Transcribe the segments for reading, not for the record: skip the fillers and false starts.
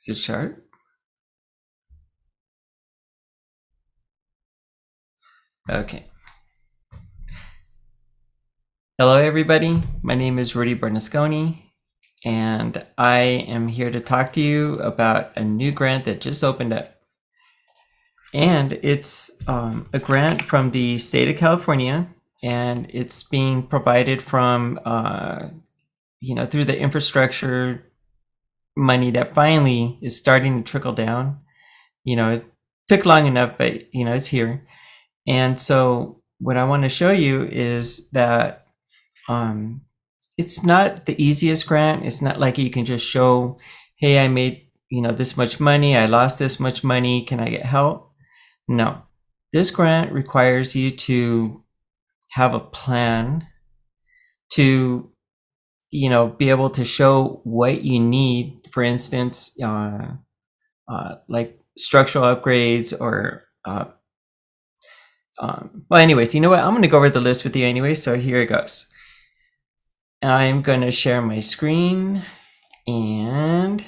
Is it sharp? Okay. Hello, everybody. My name is Rudy Bernasconi, and I am here to talk to you about a new grant that just opened up. And it's a grant from the state of California, and it's being provided from, through the infrastructure money that finally is starting to trickle down. It took long enough, but, it's here. And so what I want to show you is that it's not the easiest grant. It's not like you can just show, hey, I made, this much money. I lost this much money. Can I get help? No. This grant requires you to have a plan to, be able to show what you need. For instance, like structural upgrades or well, anyways, you know what? I'm going to go over the list with you anyway. So here it goes. I'm going to share my screen and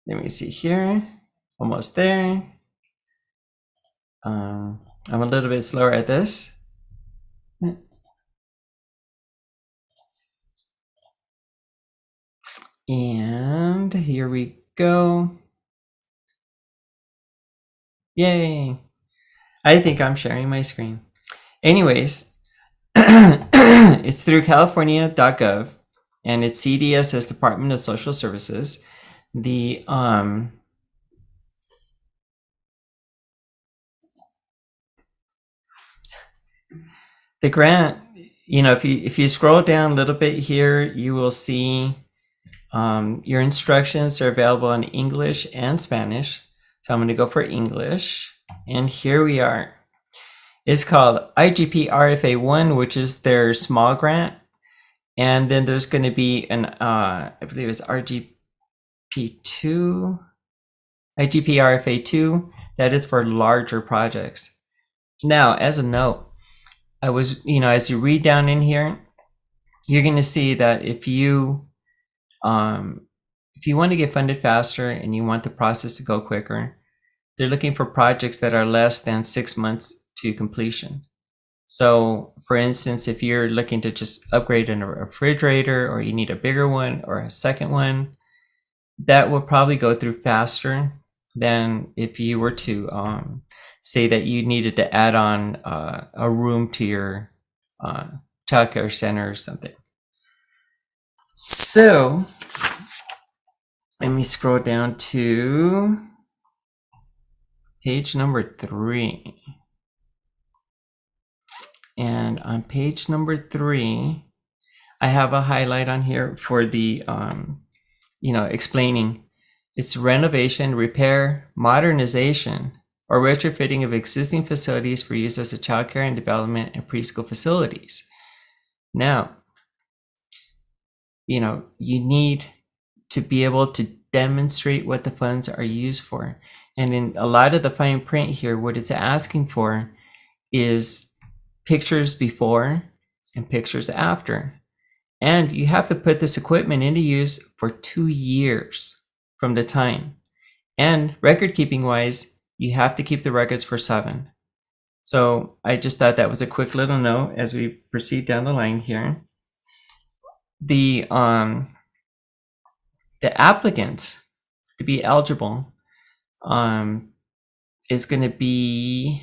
let me see here. Almost there. I'm a little bit slower at this. And here we go. Yay. I think I'm sharing my screen. Anyways, it's through california.gov and it's CDSS Department of Social Services. The grant, if you scroll down a little bit here, you will see your instructions are available in English and Spanish. So I'm going to go for English. And here we are. It's called IGP RFA1, which is their small grant. And then there's going to be an, I believe it's IGP RFA2. That is for larger projects. Now, as a note, as you read down in here, you're going to see that if you want to get funded faster and you want the process to go quicker, they're looking for projects that are less than 6 months to completion. So for instance, if you're looking to just upgrade a refrigerator or you need a bigger one or a second one, that will probably go through faster than if you were to say that you needed to add on a room to your childcare center or something. So let me scroll down to page number 3. And on page number 3, I have a highlight on here for the, explaining it's renovation, repair, modernization, or retrofitting of existing facilities for use as a childcare and development and preschool facilities. Now, you need to be able to demonstrate what the funds are used for. And in a lot of the fine print here, what it's asking for is pictures before and pictures after. And you have to put this equipment into use for 2 years from the time. And record keeping wise, you have to keep the records for 7. So I just thought that was a quick little note as we proceed down the line here. The applicants to be eligible is going to be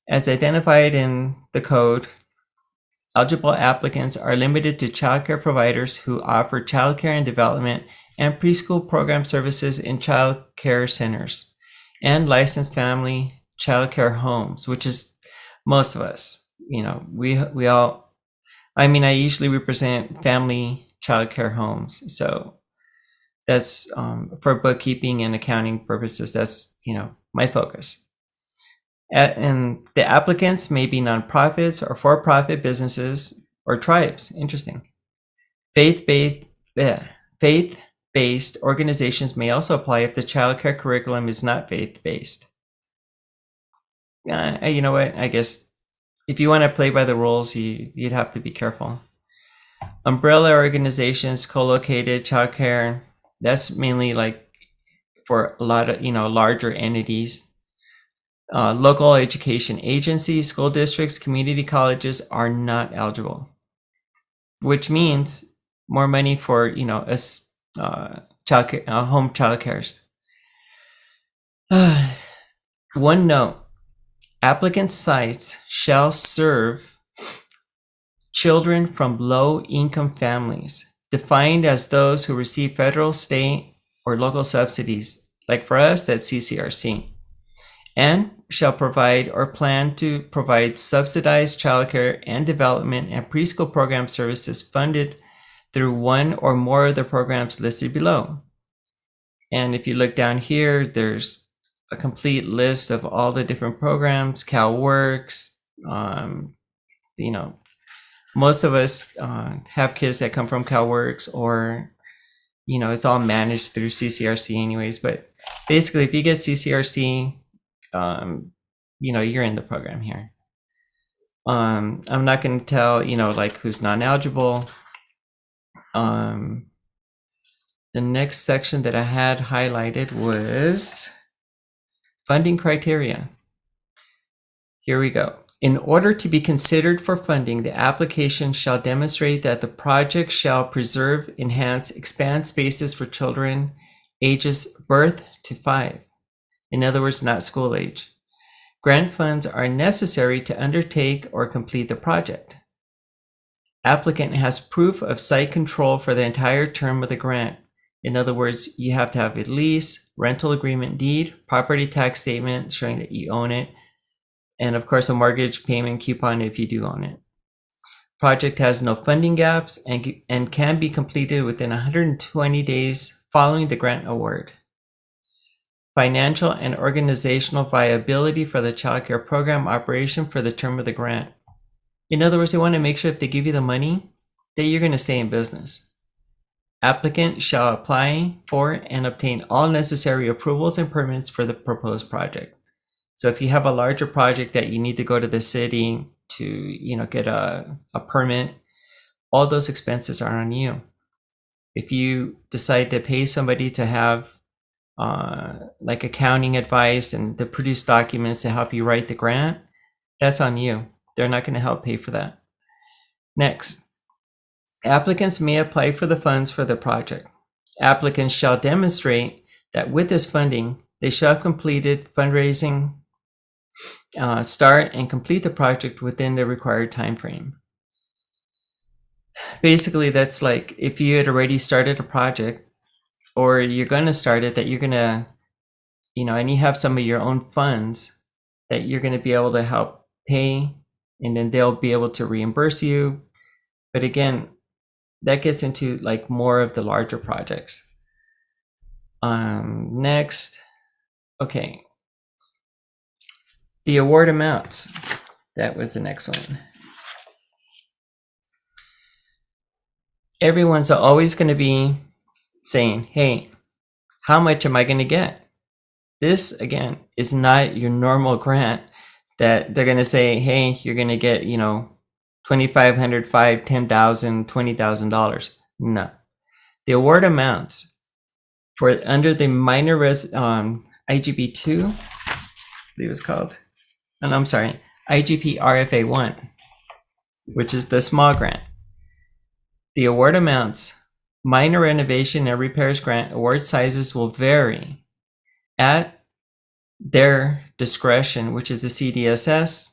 as identified in the code. Eligible applicants are limited to childcare providers who offer childcare and development and preschool program services in childcare centers and licensed family childcare homes, which is most of us. We all, I usually represent family childcare homes. So that's for bookkeeping and accounting purposes, that's, my focus. And the applicants may be nonprofits or for-profit businesses or tribes. Interesting. Faith-based organizations may also apply if the childcare curriculum is not faith-based. You know what? I guess if you want to play by the rules, you'd have to be careful. Umbrella organizations, co-located childcare, that's mainly like for a lot of, larger entities. Local education agencies, school districts, community colleges are not eligible, which means more money for, us childcare, home childcares. One note, applicant sites shall serve children from low-income families, defined as those who receive federal, state, or local subsidies, like for us, that's CCRC, and shall provide or plan to provide subsidized childcare and development and preschool program services funded through one or more of the programs listed below. And if you look down here, there's a complete list of all the different programs, CalWorks, most of us have kids that come from CalWorks, or it's all managed through CCRC anyways. But basically, if you get CCRC, you're in the program here. I'm not going to tell like who's non-eligible. The next section that I had highlighted was funding criteria. Here we go. In order to be considered for funding, the application shall demonstrate that the project shall preserve, enhance, expand spaces for children ages birth to 5. In other words, not school age. Grant funds are necessary to undertake or complete the project. Applicant has proof of site control for the entire term of the grant. In other words, you have to have a lease, rental agreement deed, property tax statement showing that you own it, and of course a mortgage payment coupon if you do own it. Project has no funding gaps and can be completed within 120 days following the grant award. Financial and organizational viability for the child care program operation for the term of the grant. In other words, they want to make sure if they give you the money that you're going to stay in business. Applicant shall apply for and obtain all necessary approvals and permits for the proposed project. So if you have a larger project that you need to go to the city to, get a permit, all those expenses are on you. If you decide to pay somebody to have like accounting advice and to produce documents to help you write the grant, that's on you. They're not going to help pay for that. Next, applicants may apply for the funds for the project. Applicants shall demonstrate that with this funding, they shall have completed fundraising, start and complete the project within the required time frame. Basically, that's like if you had already started a project or you're going to start it, that you're going to, and you have some of your own funds that you're going to be able to help pay, and then they'll be able to reimburse you. But again, that gets into like more of the larger projects. Next, okay. The award amounts, that was the next one. Everyone's always going to be saying, hey, how much am I going to get? This, again, is not your normal grant that they're going to say, hey, you're going to get, $2,500, $5,000, $10,000, $20,000. No. The award amounts for under the minor IGP 2, I believe it's called. And I'm sorry, IGP RFA 1, which is the small grant. The award amounts, minor renovation and repairs grant award sizes will vary at their discretion, which is the CDSS,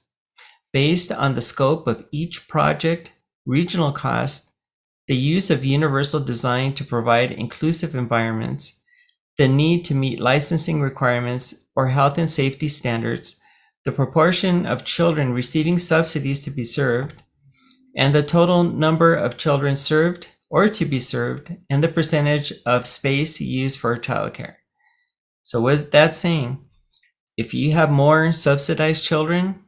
based on the scope of each project, regional cost, the use of universal design to provide inclusive environments, the need to meet licensing requirements or health and safety standards, the proportion of children receiving subsidies to be served, and the total number of children served or to be served, and the percentage of space used for childcare. So what that's saying, if you have more subsidized children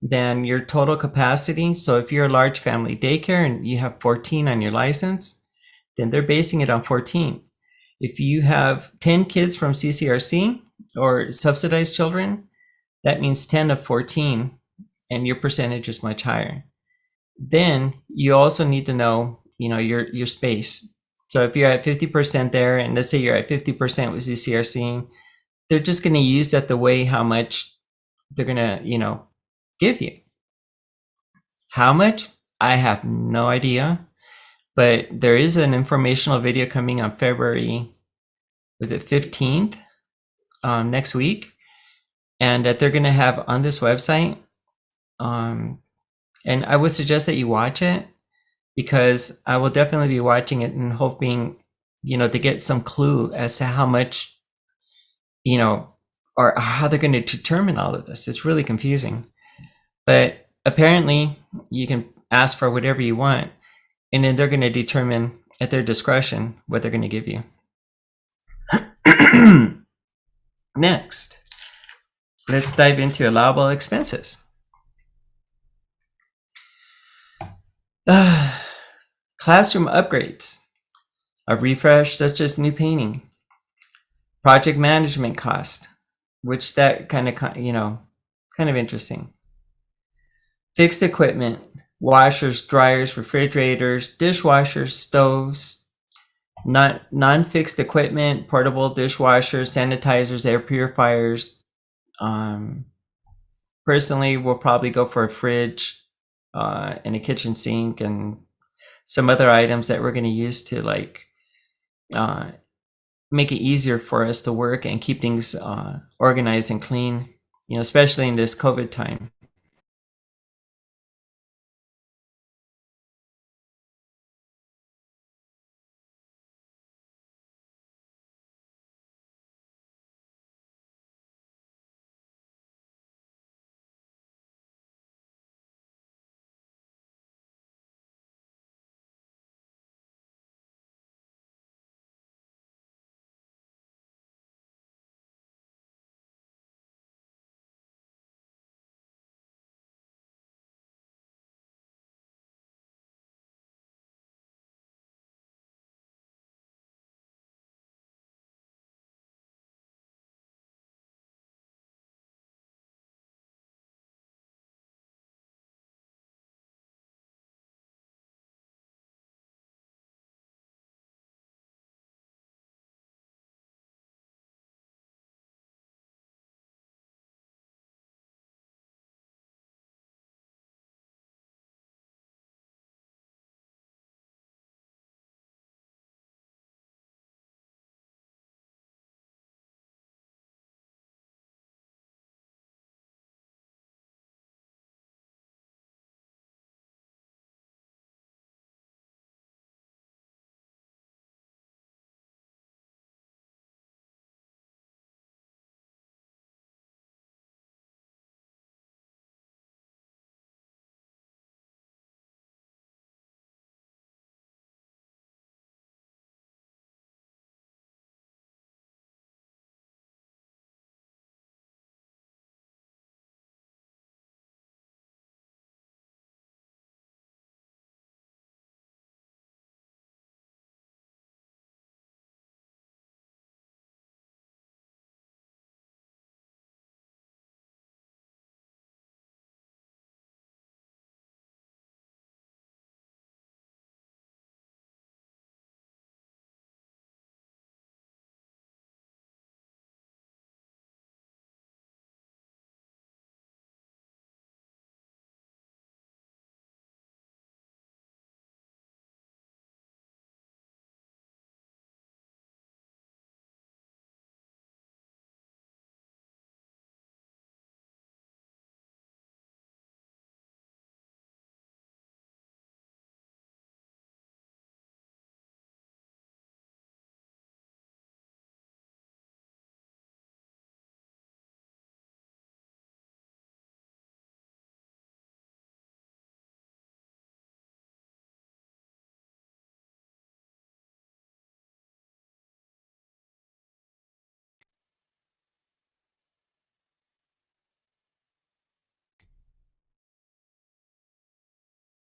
than your total capacity, so if you're a large family daycare and you have 14 on your license, then they're basing it on 14. If you have 10 kids from CCRC or subsidized children, that means 10 of 14, and your percentage is much higher. Then you also need to know your space. So if you're at 50% there, and let's say you're at 50% with ZCRC, they're just going to use that the way how much they're going to, give you. How much? I have no idea. But there is an informational video coming on February, was it 15th, next week, and that they're going to have on this website. And I would suggest that you watch it, because I will definitely be watching it and hoping, to get some clue as to how much, or how they're going to determine all of this. It's really confusing. But apparently you can ask for whatever you want, and then they're going to determine at their discretion what they're going to give you. Next, let's dive into allowable expenses. Classroom upgrades, a refresh such as new painting, project management cost, which that kind of interesting. Fixed equipment, washers, dryers, refrigerators, dishwashers, stoves, non-fixed equipment, portable dishwashers, sanitizers, air purifiers. Personally, we'll probably go for a fridge and a kitchen sink and some other items that we're going to use to make it easier for us to work and keep things organized and clean, especially in this COVID time.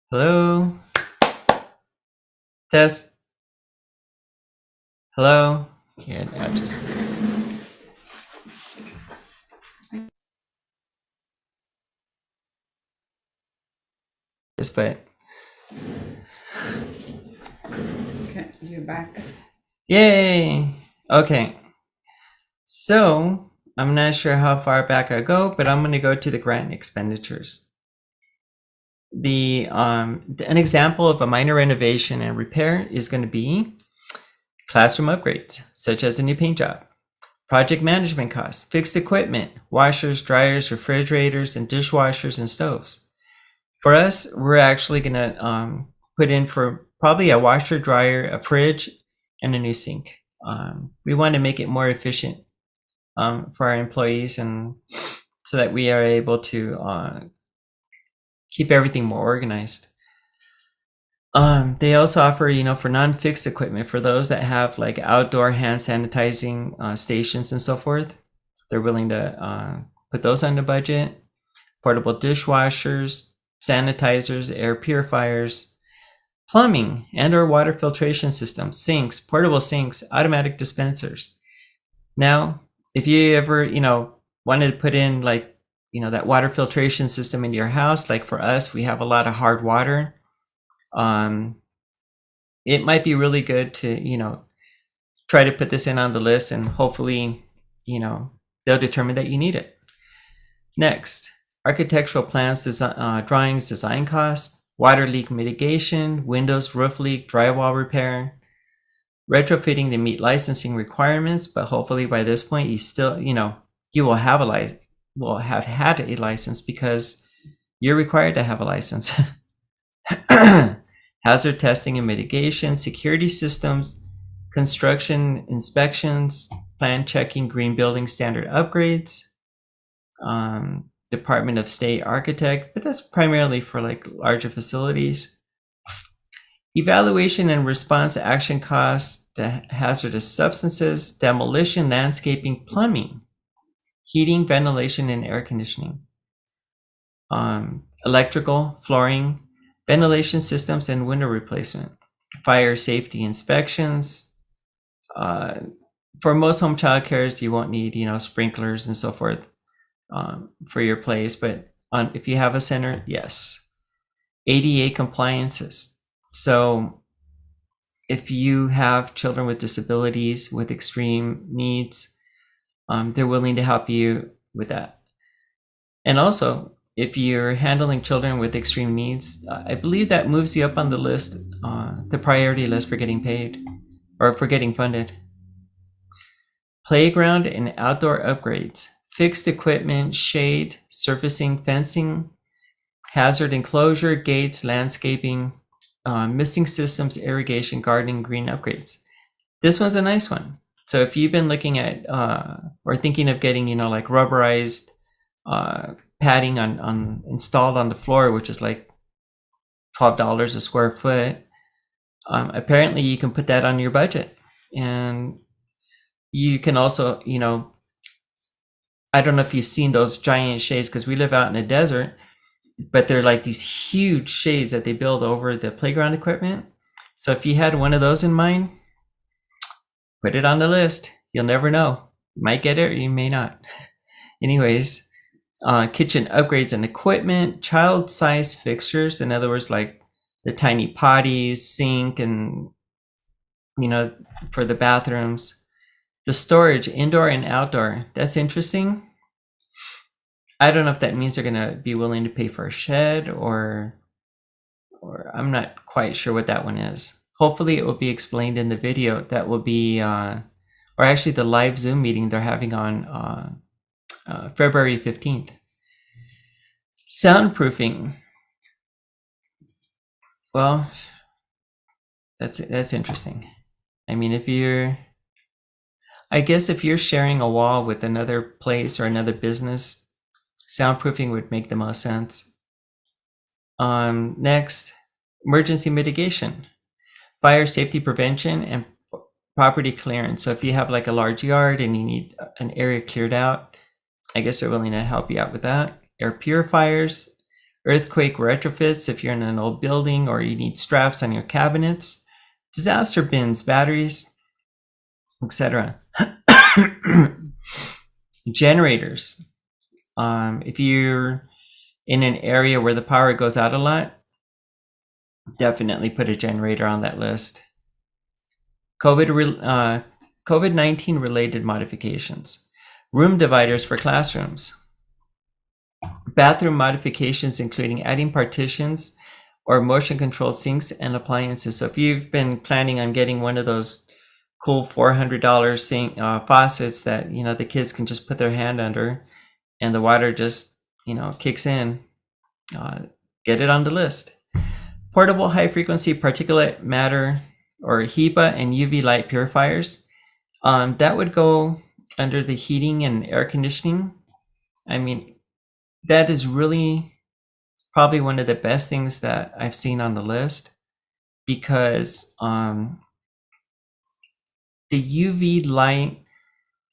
Hello? Test? Hello? Yeah, now just... but Okay, you're back. Yay! Okay, so I'm not sure how far back I go, but I'm going to go to the grant expenditures. An example of a minor renovation and repair is going to be classroom upgrades, such as a new paint job, project management costs, fixed equipment, washers, dryers, refrigerators, and dishwashers and stoves. For us, we're actually going to put in for probably a washer, dryer, a fridge, and a new sink. We want to make it more efficient for our employees, and so that we are able to keep everything more organized. They also offer, for non-fixed equipment, for those that have like outdoor hand sanitizing stations and so forth. They're willing to put those on the budget. Portable dishwashers, sanitizers, air purifiers, plumbing and or water filtration systems, sinks, portable sinks, automatic dispensers. Now, if you ever, wanted to put in like, that water filtration system into your house, like for us, we have a lot of hard water. It might be really good to, try to put this in on the list, and hopefully, they'll determine that you need it. Next, architectural plans, drawings, design costs, water leak mitigation, windows, roof leak, drywall repair, retrofitting to meet licensing requirements. But hopefully by this point, you still, you will have have had a license, because you're required to have a license. Hazard testing and mitigation, security systems, construction inspections, plan checking, green building standard upgrades, Department of State architect, but that's primarily for like larger facilities. Evaluation and response action costs to hazardous substances, demolition, landscaping, plumbing, heating, ventilation, and air conditioning, electrical, flooring, ventilation systems, and window replacement, fire safety inspections. For most home child cares, you won't need, sprinklers and so forth for your place, but if you have a center, yes. ADA compliances. So if you have children with disabilities, with extreme needs, they're willing to help you with that. And also, if you're handling children with extreme needs, I believe that moves you up on the list, the priority list for getting paid or for getting funded. Playground and outdoor upgrades, fixed equipment, shade, surfacing, fencing, hazard enclosure, gates, landscaping, misting systems, irrigation, gardening, green upgrades. This one's a nice one. So if you've been looking at or thinking of getting, like rubberized padding on installed on the floor, which is like $12 a square foot, apparently you can put that on your budget. And you can also, I don't know if you've seen those giant shades, because we live out in a desert, but they're like these huge shades that they build over the playground equipment. So if you had one of those in mind, put it on the list. You'll never know. You might get it or you may not. Anyways, kitchen upgrades and equipment, child-sized fixtures, in other words, like the tiny potties, sink, and, for the bathrooms. The storage, indoor and outdoor, that's interesting. I don't know if that means they're going to be willing to pay for a shed, or I'm not quite sure what that one is. Hopefully it will be explained in the video that will be, or actually the live Zoom meeting they're having on February 15th. Soundproofing. Well, that's interesting. I mean, if you're sharing a wall with another place or another business, soundproofing would make the most sense. Next, emergency mitigation, fire safety prevention, and property clearance. So if you have like a large yard and you need an area cleared out, I guess they're willing to help you out with that. Air purifiers, earthquake retrofits if you're in an old building or you need straps on your cabinets, disaster bins, batteries, etc. Generators. If you're in an area where the power goes out a lot, definitely put a generator on that list. COVID-19 related modifications, room dividers for classrooms, bathroom modifications including adding partitions or motion controlled sinks and appliances. So if you've been planning on getting one of those cool $400 sink faucets that the kids can just put their hand under and the water just kicks in, get it on the list. Portable high frequency particulate matter or HEPA and UV light purifiers, that would go under the heating and air conditioning. I mean, that is really probably one of the best things that I've seen on the list, because the UV light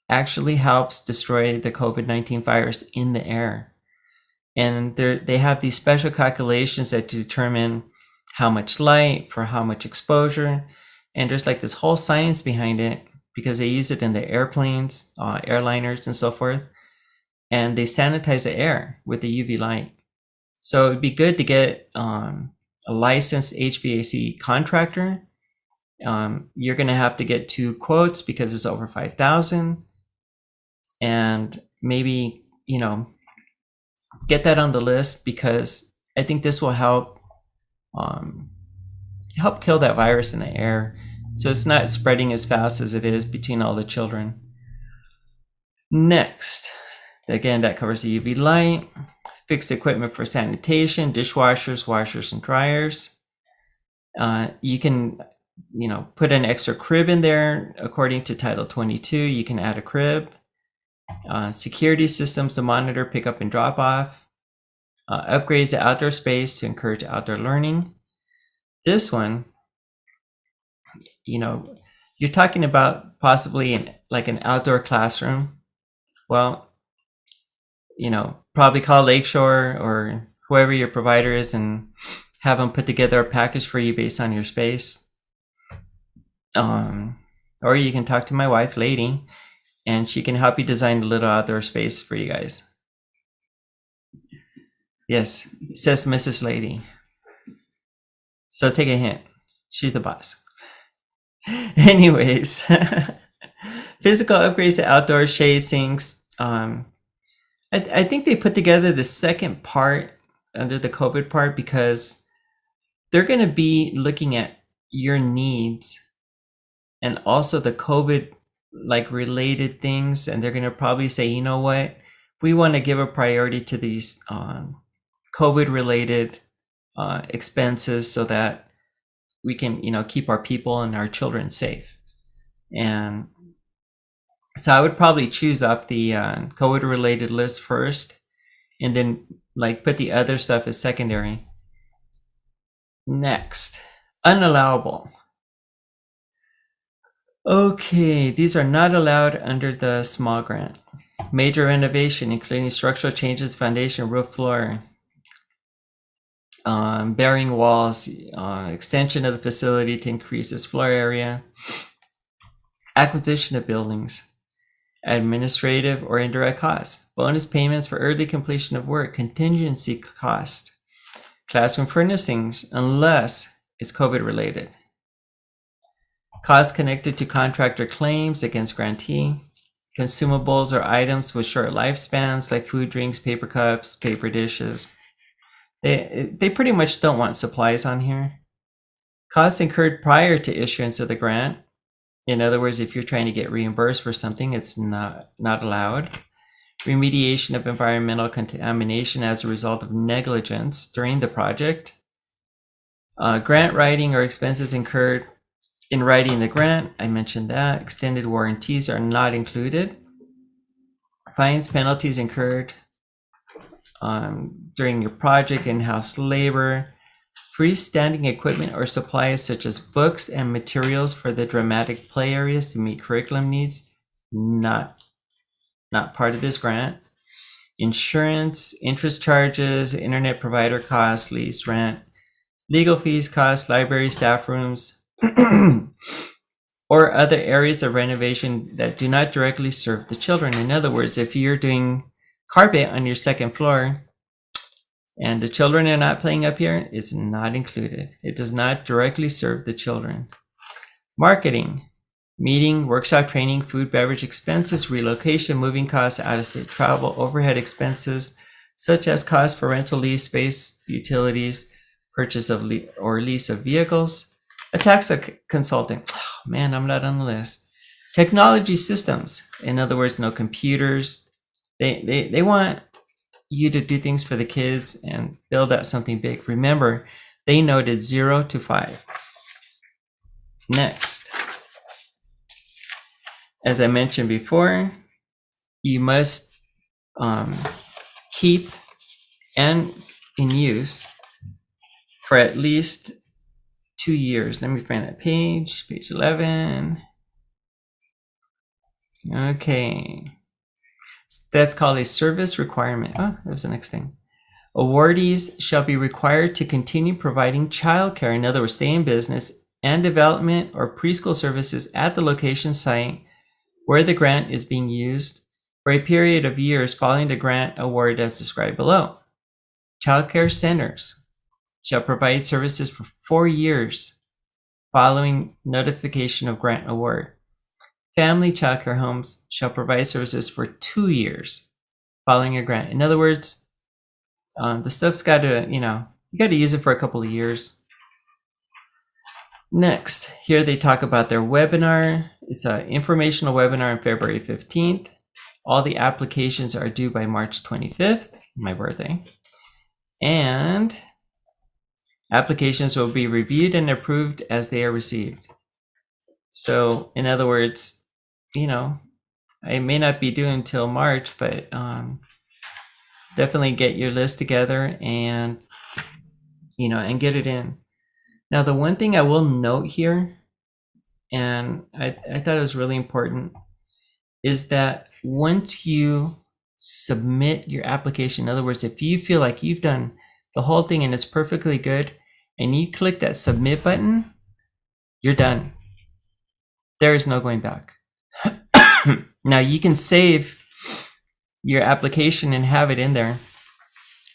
actually helps destroy the COVID-19 virus in the air. And they have these special calculations that determine how much light for how much exposure. And there's like this whole science behind it, because they use it in the airplanes, airliners and so forth. And they sanitize the air with the UV light. So it'd be good to get a licensed HVAC contractor. You're going to have to get 2 quotes because it's over 5,000, and maybe get that on the list, because I think this will help kill that virus in the air, so it's not spreading as fast as it is between all the children. Next, again, that covers the UV light. Fixed equipment for sanitation, dishwashers, washers, and dryers. You can put an extra crib in there. According to Title 22, you can add a crib. Security systems to monitor pickup and drop off. Upgrades to outdoor space to encourage outdoor learning. This one, you're talking about possibly an outdoor classroom. Well, probably call Lakeshore or whoever your provider is and have them put together a package for you based on your space. Or you can talk to my wife, Lady, and she can help you design a little outdoor space for you guys. Yes, says Mrs. Lady. So take a hint. She's the boss. Anyways, physical upgrades to outdoor shade sinks. I think they put together the second part under the COVID part, because they're going to be looking at your needs and also the COVID related things, and they're going to probably say, you know what, we want to give a priority to these COVID related expenses so that we can keep our people and our children safe. And so I would probably choose up the COVID related list first, and then put the other stuff as secondary. Next, unallowable. Okay, these are not allowed under the small grant. Major renovation, including structural changes, foundation, roof, floor, bearing walls, extension of the facility to increase its floor area, acquisition of buildings, administrative or indirect costs, bonus payments for early completion of work, contingency cost, classroom furnishings, unless it's COVID related, costs connected to contractor claims against grantee, consumables or items with short lifespans like food, drinks, paper cups, paper dishes. They pretty much don't want supplies on here. Costs incurred prior to issuance of the grant. In other words, if you're trying to get reimbursed for something, it's not allowed. Remediation of environmental contamination as a result of negligence during the project. Grant writing or expenses incurred in writing the grant, I mentioned that. Extended warranties are not included. Fines, penalties incurred during your project, in-house labor, freestanding equipment or supplies such as books and materials for the dramatic play areas to meet curriculum needs, not part of this grant. Insurance, interest charges, internet provider costs, lease, rent, legal fees, costs, library, staff rooms, or other areas of renovation that do not directly serve the children. In other words, if you're doing carpet on your second floor and the children are not playing up here, it's not included. It does not directly serve the children. Marketing, meeting, workshop training, food, beverage expenses, relocation, moving costs, out-of-state travel, overhead expenses, such as costs for rental, lease space, utilities, purchase of or lease of vehicles, a tax consultant. Oh, man, I'm not on the list. Technology systems. In other words, no computers. They want you to do things for the kids and build out something big. Remember, they noted 0 to 5. Next, as I mentioned before, you must keep and in use for at least 2 years. Let me find that page 11. Okay. That's called a service requirement. Oh, that was the next thing. Awardees shall be required to continue providing childcare, in other words, stay in business, and development or preschool services at the location site where the grant is being used for a period of years following the grant award as described below. Childcare centers shall provide services for 4 years following notification of grant award. Family childcare homes shall provide services for 2 years following a grant. In other words, the stuff's got to, you got to use it for a couple of years. Next, here they talk about their webinar. It's an informational webinar on February 15th. All the applications are due by March 25th, my birthday. And applications will be reviewed and approved as they are received. So, in other words, I may not be due until March, but definitely get your list together and, and get it in. Now, the one thing I will note here, and I thought it was really important, is that once you submit your application, in other words, if you feel like you've done the whole thing and it's perfectly good, and you click that submit button, you're done. There is no going back. Now, you can save your application and have it in there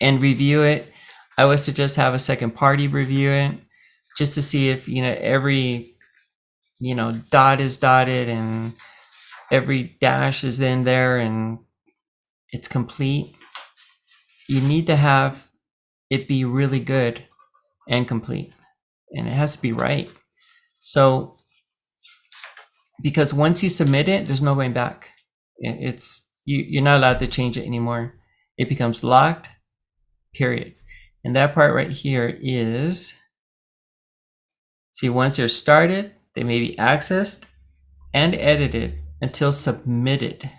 and review it. I would suggest have a second party review it just to see if, every, dot is dotted and every dash is in there and it's complete. You need to have it be really good and complete, and it has to be right. So, because once you submit it, there's no going back. It's you're not allowed to change it anymore. It becomes locked, period. And that part right here is, see, once they're started, they may be accessed and edited until submitted.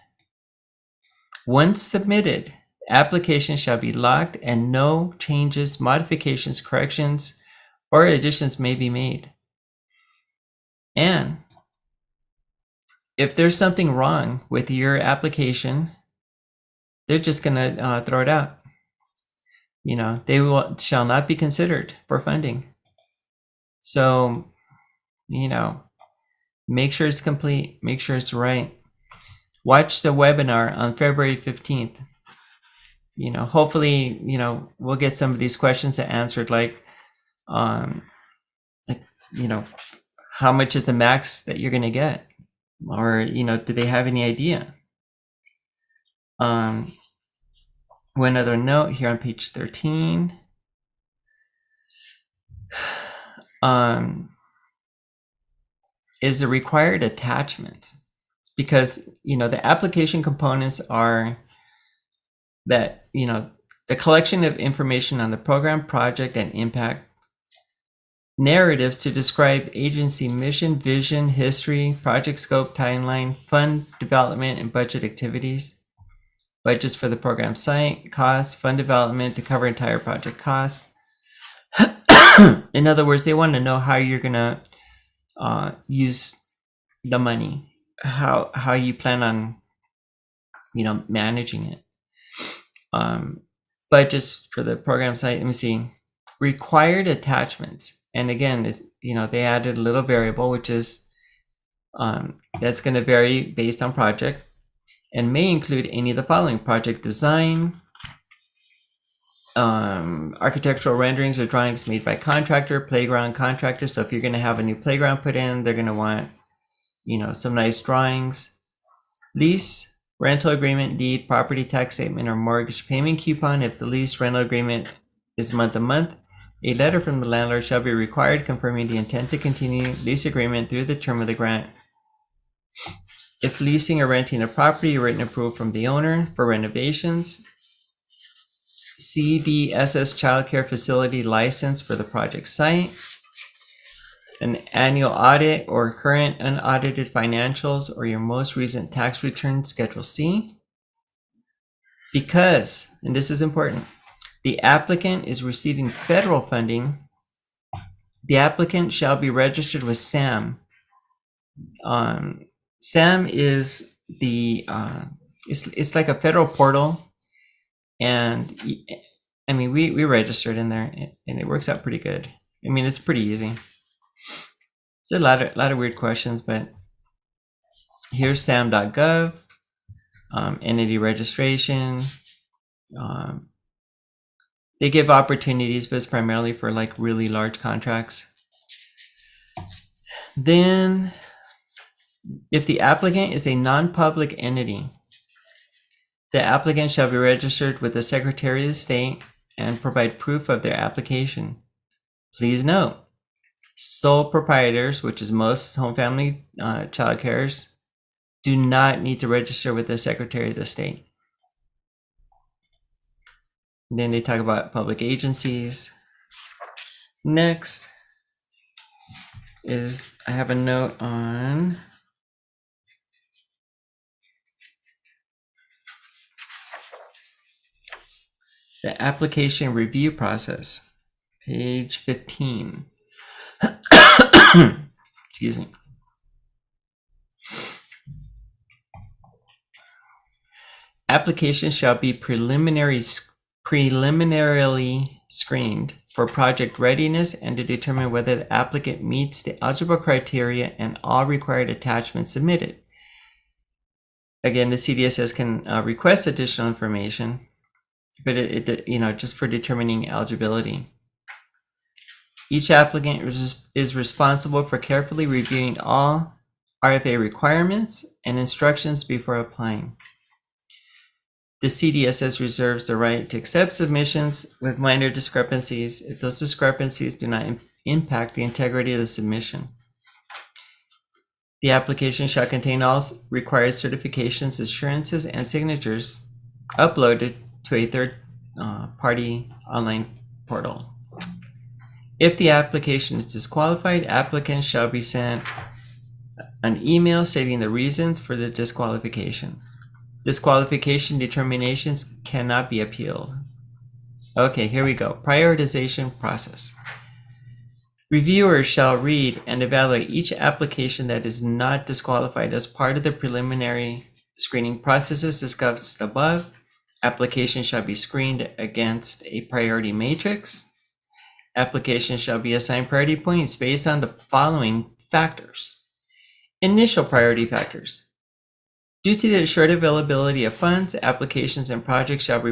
Once submitted, application shall be locked and no changes, modifications, corrections, or additions may be made. And if there's something wrong with your application, they're just going to throw it out. They shall not be considered for funding. So, make sure it's complete, make sure it's right. Watch the webinar on February 15th. Hopefully, we'll get some of these questions answered, like, how much is the max that you're going to get? Or, do they have any idea? One other note here on page 13. Is the required attachment, because the application components are that the collection of information on the program, project, and impact, narratives to describe agency mission, vision, history, project scope, timeline, fund development, and budget activities, budgets for the program site, costs, fund development to cover entire project costs. In other words, they want to know how you're gonna use the money, how you plan on managing it. But just for the program site, let me see, required attachments. And again, it's, they added a little variable, which is that's going to vary based on project and may include any of the following: project design, architectural renderings or drawings made by contractor, playground contractor. So if you're going to have a new playground put in, they're going to want some nice drawings. Lease, rental agreement, deed, property tax statement, or mortgage payment coupon. If the lease rental agreement is month to month, a letter from the landlord shall be required confirming the intent to continue lease agreement through the term of the grant. If leasing or renting a property, a written approval from the owner for renovations. CDSS childcare facility license for the project site. An annual audit or current unaudited financials or your most recent tax return, Schedule C. Because, and this is important, the applicant is receiving federal funding, the applicant shall be registered with SAM. SAM is it's like a federal portal, and I mean we registered in there, and it works out pretty good. I mean, it's pretty easy. There's a lot of weird questions, but here's sam.gov, entity registration. They give opportunities, but it's primarily for like really large contracts. Then, if the applicant is a non-public entity, the applicant shall be registered with the Secretary of the State and provide proof of their application. Please note, sole proprietors, which is most home family child cares, do not need to register with the Secretary of the State. And then they talk about public agencies. Next is, I have a note on the application review process, page 15. Excuse me. Applications shall be preliminarily screened for project readiness and to determine whether the applicant meets the eligible criteria and all required attachments submitted. Again, the CDSS can request additional information, but it just for determining eligibility. Each applicant is responsible for carefully reviewing all RFA requirements and instructions before applying. The CDSS reserves the right to accept submissions with minor discrepancies if those discrepancies do not impact the integrity of the submission. The application shall contain all required certifications, assurances, and signatures uploaded to a third-party online portal. If the application is disqualified, applicants shall be sent an email stating the reasons for the disqualification. Disqualification determinations cannot be appealed. Okay, here we go. Prioritization process. Reviewers shall read and evaluate each application that is not disqualified as part of the preliminary screening processes discussed above. Applications shall be screened against a priority matrix. Applications shall be assigned priority points based on the following factors. Initial priority factors. Due to the short availability of funds, applications and projects shall be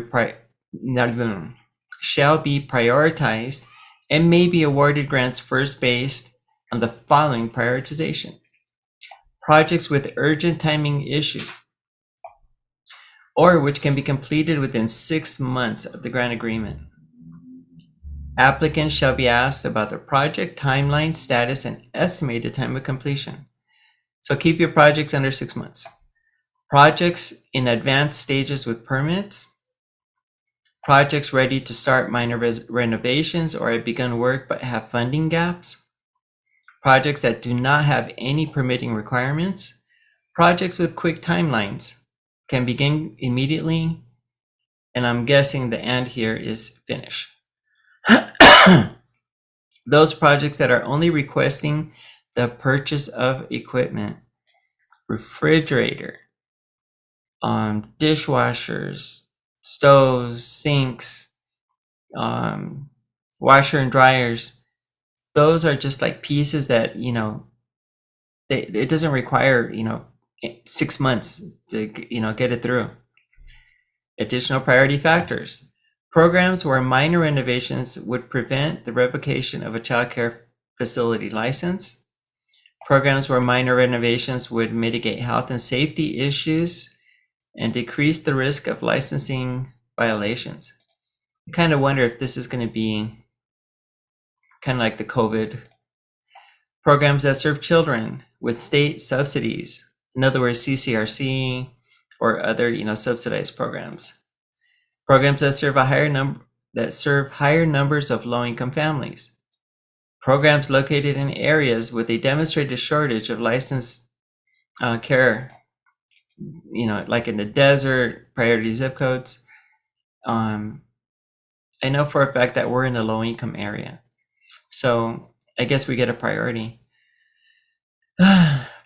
prioritized and may be awarded grants first based on the following prioritization. Projects with urgent timing issues, or which can be completed within 6 months of the grant agreement. Applicants shall be asked about the project timeline, status, and estimated time of completion. So keep your projects under 6 months. Projects in advanced stages with permits. Projects ready to start minor renovations or have begun work but have funding gaps. Projects that do not have any permitting requirements. Projects with quick timelines can begin immediately. And I'm guessing the "and" here is finish. Those projects that are only requesting the purchase of equipment, refrigerator, dishwashers, stoves, sinks, washer and dryers, those are just like pieces that, it doesn't require, 6 months to, get it through. Additional priority factors. Programs where minor renovations would prevent the revocation of a child care facility license. Programs where minor renovations would mitigate health and safety issues and decrease the risk of licensing violations. I kind of wonder if this is going to be kind of like the COVID programs that serve children with state subsidies. In other words, CCRC or other, subsidized programs. Programs that serve higher numbers of low-income families. Programs located in areas with a demonstrated shortage of licensed care, like in the desert, priority zip codes. I know for a fact that we're in a low-income area, so I guess we get a priority.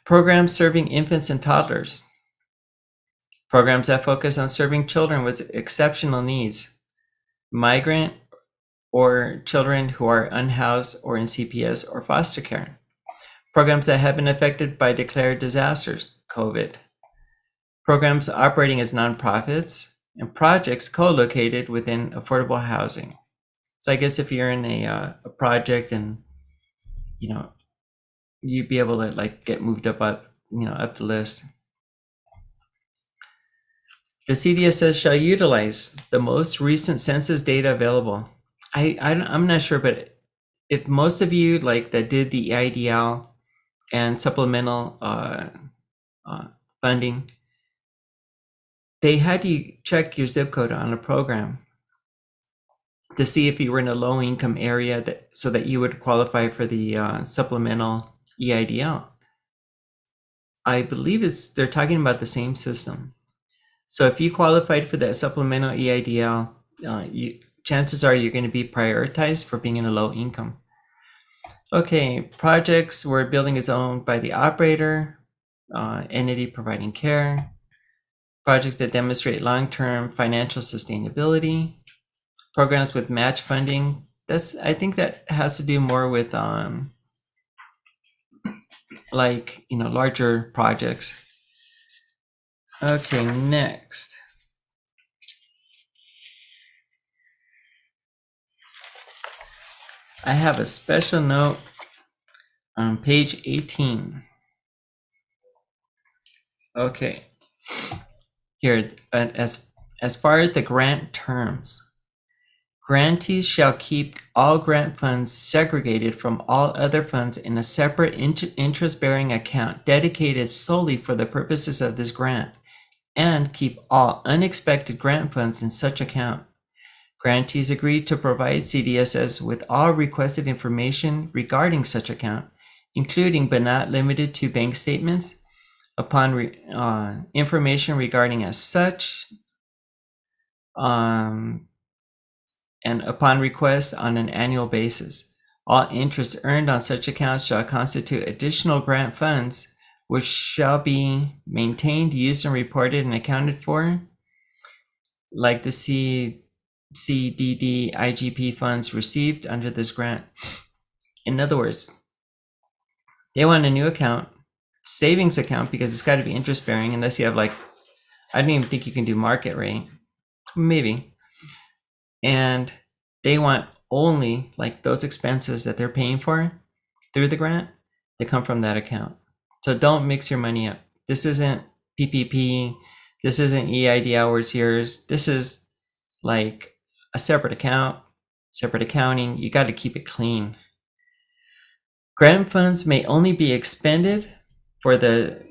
Programs serving infants and toddlers. Programs that focus on serving children with exceptional needs, migrant or children who are unhoused or in CPS or foster care. Programs that have been affected by declared disasters, COVID. Programs operating as nonprofits and projects co-located within affordable housing. So I guess if you're in a project and, you'd be able to get moved up the list. The CDSS shall utilize the most recent census data available. I'm not sure, but if most of you that did the EIDL and supplemental funding, they had you check your zip code on a program to see if you were in a low income area so that you would qualify for the supplemental EIDL. I believe they're talking about the same system. So if you qualified for that supplemental EIDL, chances are you're going to be prioritized for being in a low income. Okay, projects where a building is owned by the operator, entity providing care, projects that demonstrate long-term financial sustainability, programs with match funding. I think that has to do more with larger projects. Okay, next. I have a special note on page 18. Okay. Here, as far as the grant terms, grantees shall keep all grant funds segregated from all other funds in a separate interest-bearing account dedicated solely for the purposes of this grant, and keep all unexpected grant funds in such account. Grantees agree to provide CDSS with all requested information regarding such account, including but not limited to bank statements, upon information regarding as such, and upon request on an annual basis. All interest earned on such accounts shall constitute additional grant funds, which shall be maintained, used, and reported and accounted for, like the CDD IGP funds received under this grant. In other words, they want a new account, savings account, because it's got to be interest bearing, unless you have I don't even think you can do market rate, maybe. And they want only those expenses that they're paying for through the grant, they come from that account. So don't mix your money up. This isn't PPP. This isn't EIDL where it's yours. This is a separate account, separate accounting. You got to keep it clean. Grant funds may only be expended for the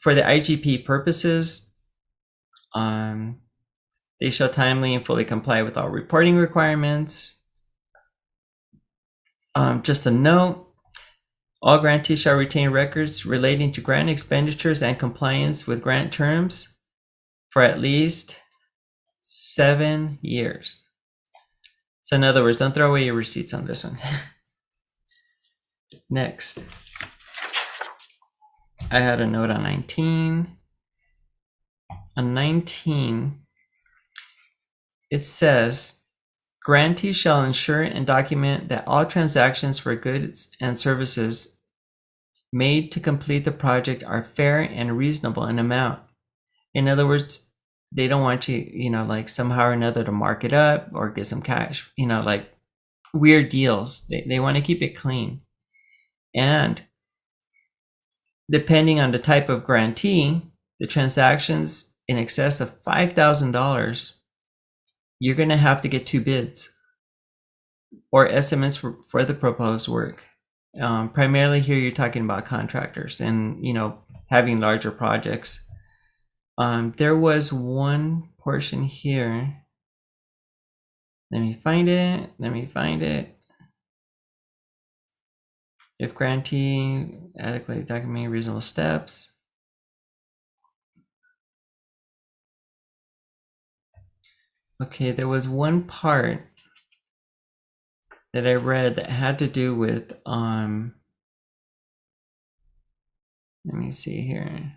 IGP purposes. They shall timely and fully comply with all reporting requirements. Just a note, all grantees shall retain records relating to grant expenditures and compliance with grant terms for at least 7 years. So in other words, don't throw away your receipts on this one. Next, I had a note on 19. On 19, it says, grantees shall ensure and document that all transactions for goods and services made to complete the project are fair and reasonable in amount. In other words, they don't want you, somehow or another to mark it up or get some cash, weird deals. They want to keep it clean. And depending on the type of grantee, the transactions in excess of $5,000, you're going to have to get 2 bids or estimates for the proposed work. Primarily here, you're talking about contractors and, having larger projects. There was one portion here. Let me find it. If grantee adequately documenting reasonable steps. Okay, there was one part that I read that had to do with, let me see here.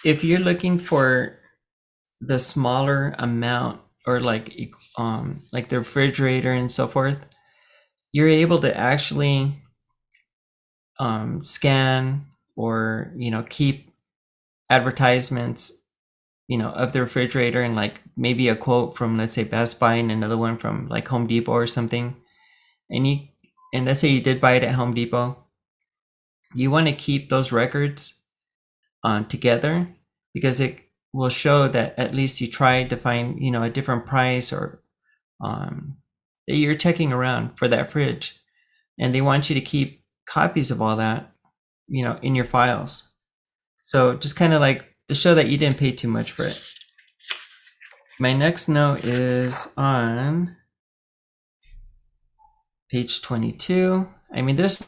If you're looking for the smaller amount or like the refrigerator and so forth, you're able to actually scan or, keep advertisements, of the refrigerator and like maybe a quote from, let's say, Best Buy and another one from like Home Depot or something. And let's say you did buy it at Home Depot. You want to keep those records together because it will show that at least you tried to find, a different price or that you're checking around for that fridge. And they want you to keep copies of all that, in your files. So just kind of like to show that you didn't pay too much for it. My next note is on page 22. I mean, there's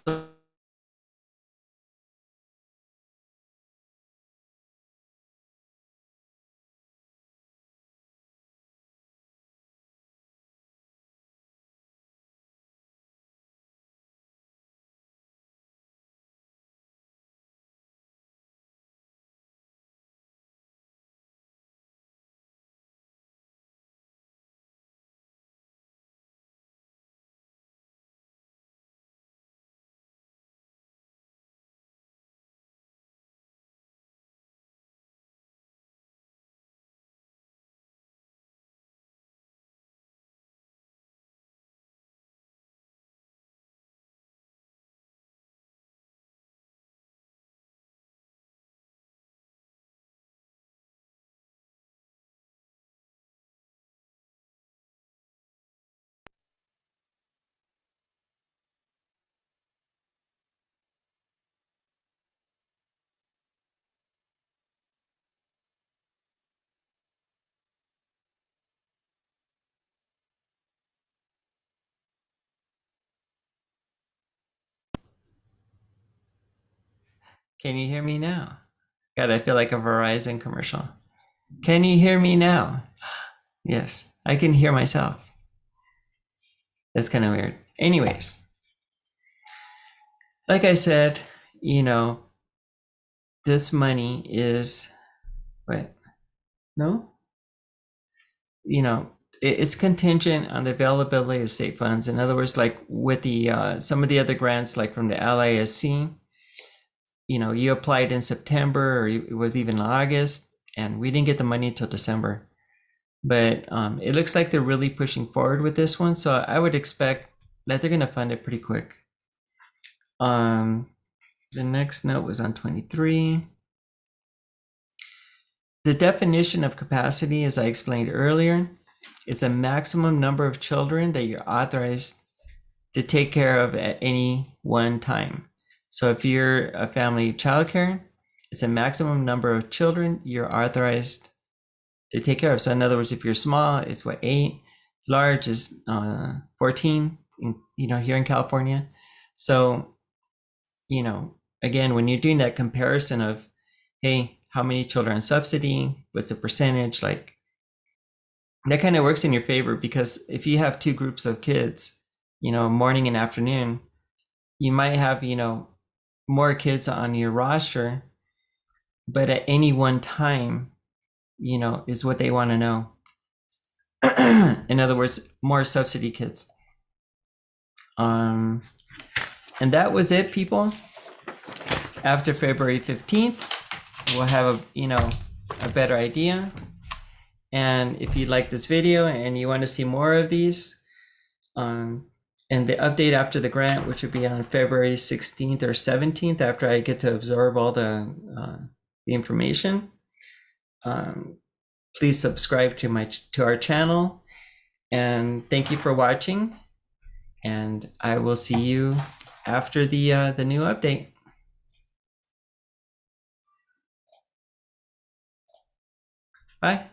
Can you hear me now? God, I feel like a Verizon commercial. Can you hear me now? Yes, I can hear myself. That's kind of weird. Anyways, like I said, this money is, what? No? It's contingent on the availability of state funds. In other words, like with the some of the other grants, like from the LISC, you applied in September or it was even August, and we didn't get the money until December. But it looks like they're really pushing forward with this one, so I would expect that they're going to fund it pretty quick. The next note was on 23. The definition of capacity, as I explained earlier, is a maximum number of children that you're authorized to take care of at any one time. So if you're a family childcare, it's a maximum number of children you're authorized to take care of. So in other words, if you're small, it's 8, large is 14, here in California. So, again, when you're doing that comparison of, hey, how many children on subsidy, what's the percentage, like that kind of works in your favor, because if you have 2 groups of kids, morning and afternoon, you might have, more kids on your roster, but at any one time, is what they want to know. In other words, more subsidy kids. And that was it, people. After February 15th, we'll have a better idea. And if you like this video and you want to see more of these, and And the update after the grant, which would be on February 16th or 17th, after I get to absorb all the information. Please subscribe to our channel, and thank you for watching. And I will see you after the new update. Bye.